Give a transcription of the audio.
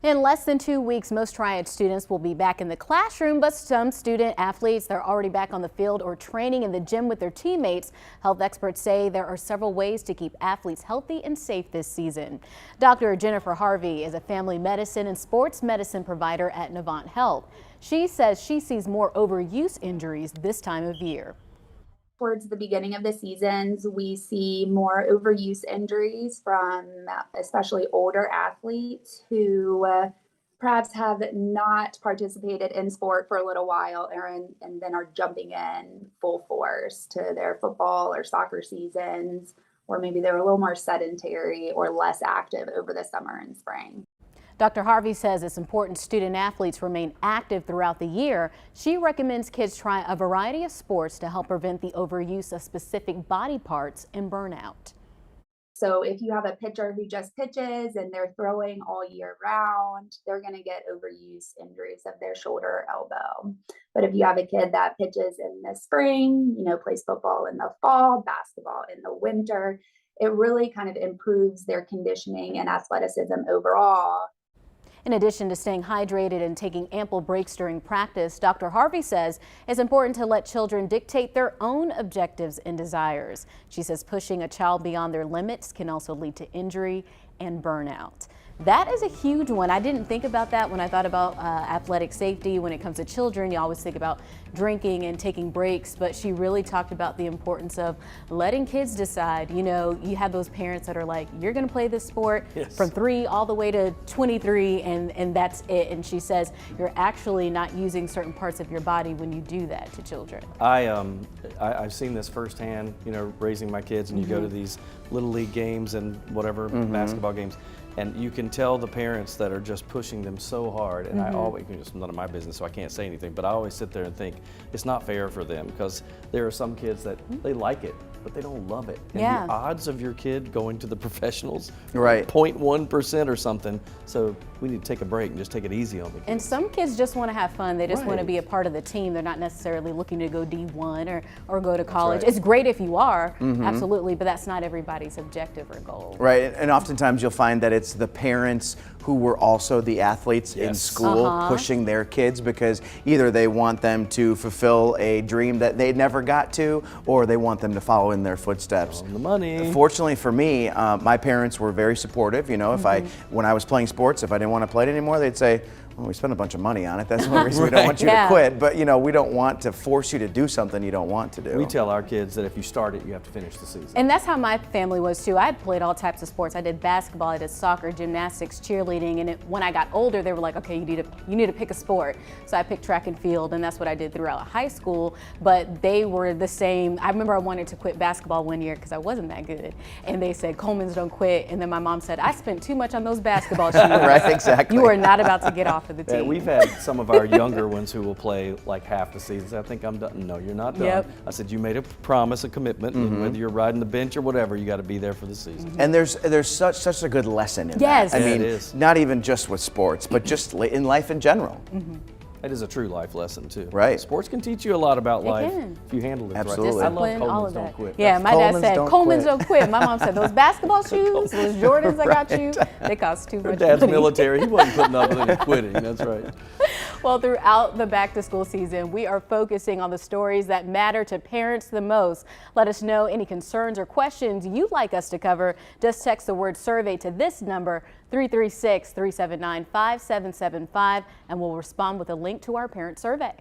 In less than 2 weeks, most Triad students will be back in the classroom, but some student athletes, they're already back on the field or training in the gym with their teammates. Health experts say there are several ways to keep athletes healthy and safe this season. Dr. Jennifer Harvey is a family medicine and sports medicine provider at Novant Health. She says she sees more overuse injuries this time of year. Towards the beginning of the seasons, we see more overuse injuries from especially older athletes who perhaps have not participated in sport for a little while and then are jumping in full force to their football or soccer seasons, or maybe they're a little more sedentary or less active over the summer and spring. Dr. Harvey says it's important student athletes remain active throughout the year. She recommends kids try a variety of sports to help prevent the overuse of specific body parts and burnout. So if you have a pitcher who just pitches and they're throwing all year round, they're going to get overuse injuries of their shoulder or elbow. But if you have a kid that pitches in the spring, plays football in the fall, basketball in the winter, it really kind of improves their conditioning and athleticism overall. In addition to staying hydrated and taking ample breaks during practice, Dr. Harvey says it's important to let children dictate their own objectives and desires. She says pushing a child beyond their limits can also lead to injury and burnout. That is a huge one. I didn't think about that when I thought about athletic safety. When it comes to children, you always think about drinking and taking breaks, but she really talked about the importance of letting kids decide. You have those parents that are like, you're going to play this sport from 3 all the way to 23 and that's it. And she says you're actually not using certain parts of your body when you do that to children. I've seen this firsthand, raising my kids, and you go to these little league games and whatever, basketball games, and you can tell the parents that are just pushing them so hard. And I always, it's none of my business, so I can't say anything, but I always sit there and think it's not fair for them, because there are some kids that they like it, but they don't love it. And the odds of your kid going to the professionals, right, 0.1% or something. So we need to take a break and just take it easy on the kids. And some kids just want to have fun. They just want to be a part of the team. They're not necessarily looking to go D1 or go to college. It's great if you are, absolutely, but that's not everybody's objective or goal. Right, and oftentimes you'll find that it's the parents who were also the athletes in school pushing their kids, because either they want them to fulfill a dream that they never got to, or they want them to follow in their footsteps. The money. Fortunately for me, my parents were very supportive. When I was playing sports, if I didn't want to play it anymore, they'd say, well, we spent a bunch of money on it. That's one reason we don't want you to quit. But we don't want to force you to do something you don't want to do. We tell our kids that if you start it, you have to finish the season. And that's how my family was too. I played all types of sports. I did basketball, I did soccer, gymnastics, cheerleading, and when I got older, they were like, okay, you need to pick a sport. So I picked track and field, and that's what I did throughout high school. But they were the same. I remember I wanted to quit basketball one year because I wasn't that good, and they said, Coleman's don't quit. And then my mom said, I spent too much on those basketball shoes. Right, exactly. You are not about to get off of the team. Yeah, we've had some of our younger ones who will play like half the season. I think I'm done. No, you're not done. I said, you made a promise, a commitment, and whether you're riding the bench or whatever, you got to be there for the season. And there's such a good lesson in that. I mean, it is. Not even just with sports, but just in life in general. It is a true life lesson too. Right. Sports can teach you a lot about life can. if you handle it Absolutely. right. Discipline, I love all Coleman's of that. don't quit. Yeah, my dad said, Coleman's don't quit. My mom said, those basketball shoes, those Jordans I got you, they cost too much Dad's money. military, he wasn't putting up with any quitting, that's right. Well, throughout the back to school season, we are focusing on the stories that matter to parents the most. Let us know any concerns or questions you'd like us to cover. Just text the word survey to this number, 336-379-5775, and we'll respond with a link to our parent survey.